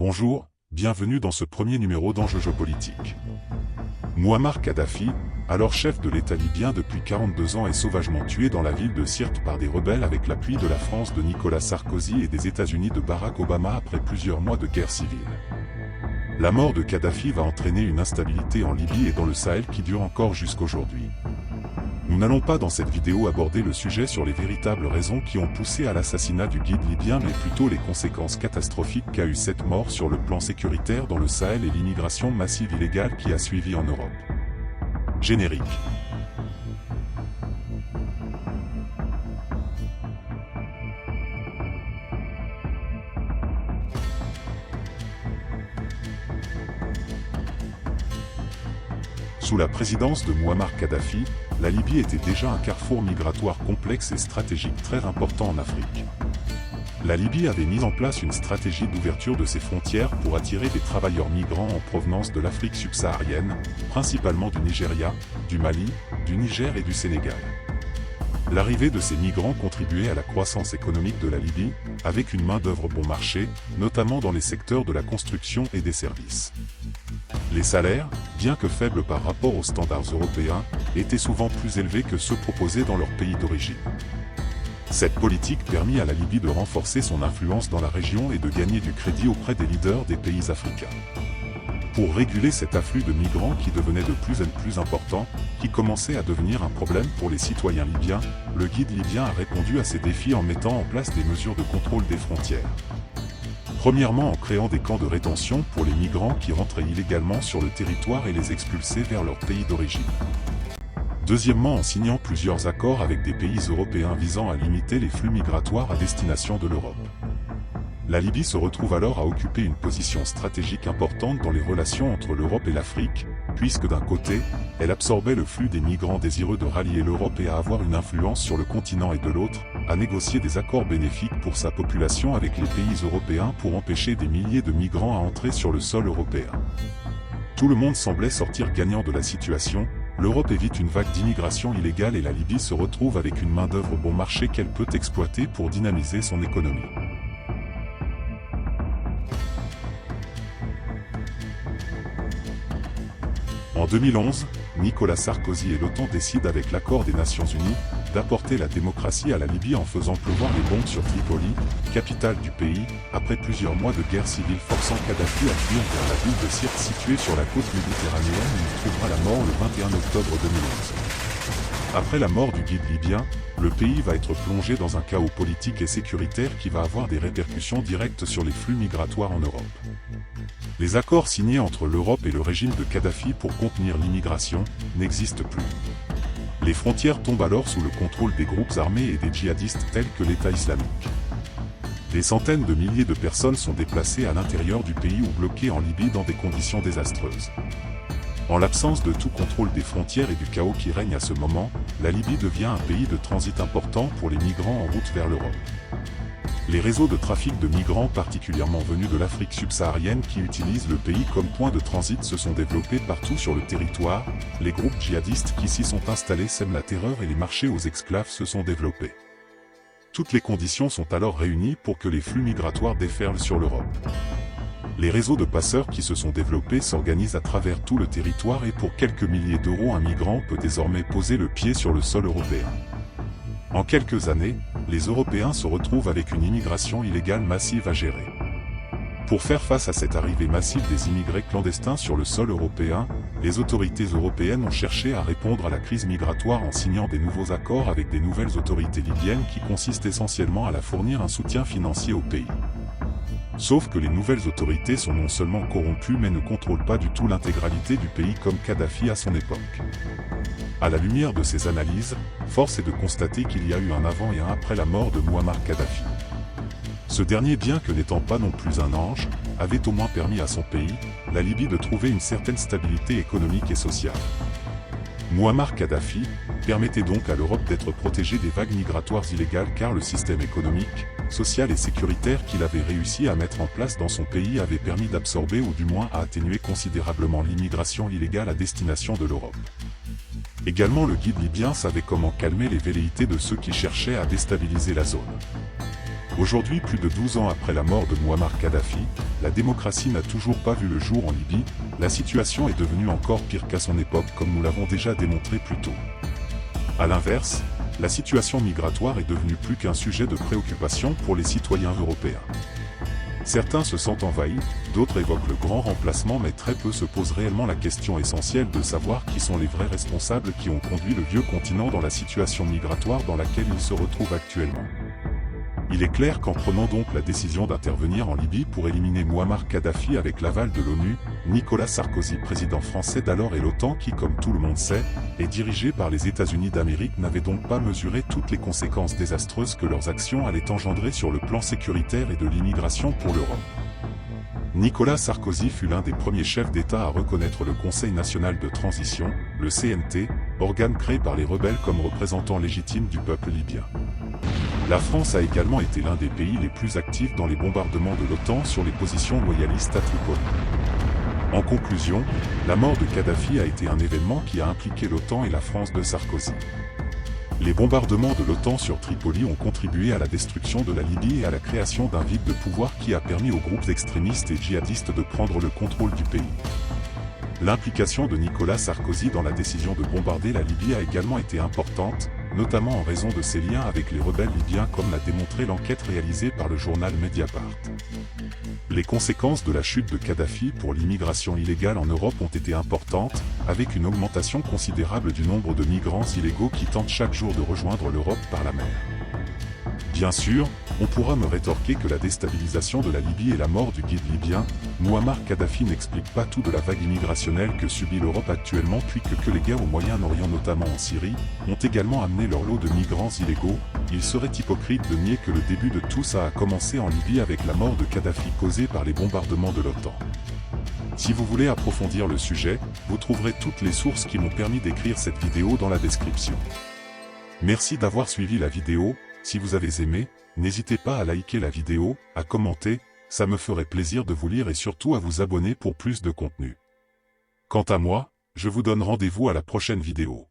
Bonjour, bienvenue dans ce premier numéro d'Enjeux géopolitiques. Mouammar Kadhafi, alors chef de l'État libyen depuis 42 ans, est sauvagement tué dans la ville de Sirte par des rebelles avec l'appui de la France de Nicolas Sarkozy et des États-Unis de Barack Obama après plusieurs mois de guerre civile. La mort de Kadhafi va entraîner une instabilité en Libye et dans le Sahel qui dure encore jusqu'aujourd'hui. Nous n'allons pas dans cette vidéo aborder le sujet sur les véritables raisons qui ont poussé à l'assassinat du guide libyen, mais plutôt les conséquences catastrophiques qu'a eu cette mort sur le plan sécuritaire dans le Sahel et l'immigration massive illégale qui a suivi en Europe. Générique. Sous la présidence de Mouammar Kadhafi, la Libye était déjà un carrefour migratoire complexe et stratégique très important en Afrique. La Libye avait mis en place une stratégie d'ouverture de ses frontières pour attirer des travailleurs migrants en provenance de l'Afrique subsaharienne, principalement du Nigeria, du Mali, du Niger et du Sénégal. L'arrivée de ces migrants contribuait à la croissance économique de la Libye, avec une main-d'œuvre bon marché, notamment dans les secteurs de la construction et des services. Les salaires, bien que faibles par rapport aux standards européens, étaient souvent plus élevés que ceux proposés dans leur pays d'origine. Cette politique permit à la Libye de renforcer son influence dans la région et de gagner du crédit auprès des leaders des pays africains. Pour réguler cet afflux de migrants qui devenait de plus en plus important, qui commençait à devenir un problème pour les citoyens libyens, le guide libyen a répondu à ces défis en mettant en place des mesures de contrôle des frontières. Premièrement, en créant des camps de rétention pour les migrants qui rentraient illégalement sur le territoire et les expulsaient vers leur pays d'origine. Deuxièmement, en signant plusieurs accords avec des pays européens visant à limiter les flux migratoires à destination de l'Europe. La Libye se retrouve alors à occuper une position stratégique importante dans les relations entre l'Europe et l'Afrique, puisque d'un côté, elle absorbait le flux des migrants désireux de rallier l'Europe et à avoir une influence sur le continent, et de l'autre, à négocier des accords bénéfiques pour sa population avec les pays européens pour empêcher des milliers de migrants à entrer sur le sol européen. Tout le monde semblait sortir gagnant de la situation. L'Europe évite une vague d'immigration illégale et la Libye se retrouve avec une main-d'œuvre bon marché qu'elle peut exploiter pour dynamiser son économie. En 2011, Nicolas Sarkozy et l'OTAN décident avec l'accord des Nations Unies d'apporter la démocratie à la Libye en faisant pleuvoir les bombes sur Tripoli, capitale du pays, après plusieurs mois de guerre civile forçant Kadhafi à fuir vers la ville de Sirte située sur la côte méditerranéenne où il trouvera la mort le 21 octobre 2011. Après la mort du guide libyen, le pays va être plongé dans un chaos politique et sécuritaire qui va avoir des répercussions directes sur les flux migratoires en Europe. Les accords signés entre l'Europe et le régime de Kadhafi pour contenir l'immigration n'existent plus. Les frontières tombent alors sous le contrôle des groupes armés et des djihadistes tels que l'État islamique. Des centaines de milliers de personnes sont déplacées à l'intérieur du pays ou bloquées en Libye dans des conditions désastreuses. En l'absence de tout contrôle des frontières et du chaos qui règne à ce moment, la Libye devient un pays de transit important pour les migrants en route vers l'Europe. Les réseaux de trafic de migrants particulièrement venus de l'Afrique subsaharienne qui utilisent le pays comme point de transit se sont développés partout sur le territoire, les groupes djihadistes qui s'y sont installés sèment la terreur et les marchés aux esclaves se sont développés. Toutes les conditions sont alors réunies pour que les flux migratoires déferlent sur l'Europe. Les réseaux de passeurs qui se sont développés s'organisent à travers tout le territoire et pour quelques milliers d'euros un migrant peut désormais poser le pied sur le sol européen. En quelques années, les Européens se retrouvent avec une immigration illégale massive à gérer. Pour faire face à cette arrivée massive des immigrés clandestins sur le sol européen, les autorités européennes ont cherché à répondre à la crise migratoire en signant des nouveaux accords avec des nouvelles autorités libyennes qui consistent essentiellement à la fournir un soutien financier au pays. Sauf que les nouvelles autorités sont non seulement corrompues mais ne contrôlent pas du tout l'intégralité du pays comme Kadhafi à son époque. À la lumière de ces analyses, force est de constater qu'il y a eu un avant et un après la mort de Mouammar Kadhafi. Ce dernier, bien que n'étant pas non plus un ange, avait au moins permis à son pays, la Libye, de trouver une certaine stabilité économique et sociale. Mouammar Kadhafi permettait donc à l'Europe d'être protégée des vagues migratoires illégales car le système économique, social et sécuritaire qu'il avait réussi à mettre en place dans son pays avait permis d'absorber ou du moins à atténuer considérablement l'immigration illégale à destination de l'Europe. Également, le guide libyen savait comment calmer les velléités de ceux qui cherchaient à déstabiliser la zone. Aujourd'hui, plus de 12 ans après la mort de Mouammar Kadhafi, la démocratie n'a toujours pas vu le jour en Libye. La situation est devenue encore pire qu'à son époque, comme nous l'avons déjà démontré plus tôt. A l'inverse, la situation migratoire est devenue plus qu'un sujet de préoccupation pour les citoyens européens. Certains se sentent envahis, d'autres évoquent le grand remplacement, mais très peu se posent réellement la question essentielle de savoir qui sont les vrais responsables qui ont conduit le vieux continent dans la situation migratoire dans laquelle il se retrouve actuellement. Il est clair qu'en prenant donc la décision d'intervenir en Libye pour éliminer Mouammar Kadhafi avec l'aval de l'ONU, Nicolas Sarkozy, président français d'alors, et l'OTAN qui, comme tout le monde sait, est dirigé par les États-Unis d'Amérique, n'avaient donc pas mesuré toutes les conséquences désastreuses que leurs actions allaient engendrer sur le plan sécuritaire et de l'immigration pour l'Europe. Nicolas Sarkozy fut l'un des premiers chefs d'État à reconnaître le Conseil national de transition, le CNT, organe créé par les rebelles comme représentant légitime du peuple libyen. La France a également été l'un des pays les plus actifs dans les bombardements de l'OTAN sur les positions loyalistes à Tripoli. En conclusion, la mort de Kadhafi a été un événement qui a impliqué l'OTAN et la France de Sarkozy. Les bombardements de l'OTAN sur Tripoli ont contribué à la destruction de la Libye et à la création d'un vide de pouvoir qui a permis aux groupes extrémistes et djihadistes de prendre le contrôle du pays. L'implication de Nicolas Sarkozy dans la décision de bombarder la Libye a également été importante, notamment en raison de ses liens avec les rebelles libyens, comme l'a démontré l'enquête réalisée par le journal Mediapart. Les conséquences de la chute de Kadhafi pour l'immigration illégale en Europe ont été importantes, avec une augmentation considérable du nombre de migrants illégaux qui tentent chaque jour de rejoindre l'Europe par la mer. Bien sûr, on pourra me rétorquer que la déstabilisation de la Libye et la mort du guide libyen, Mouammar Kadhafi, n'expliquent pas tout de la vague immigrationnelle que subit l'Europe actuellement, puis que les guerres au Moyen-Orient, notamment en Syrie, ont également amené leur lot de migrants illégaux. Il serait hypocrite de nier que le début de tout ça a commencé en Libye avec la mort de Kadhafi causée par les bombardements de l'OTAN. Si vous voulez approfondir le sujet, vous trouverez toutes les sources qui m'ont permis d'écrire cette vidéo dans la description. Merci d'avoir suivi la vidéo. Si vous avez aimé, n'hésitez pas à liker la vidéo, à commenter, ça me ferait plaisir de vous lire, et surtout à vous abonner pour plus de contenu. Quant à moi, je vous donne rendez-vous à la prochaine vidéo.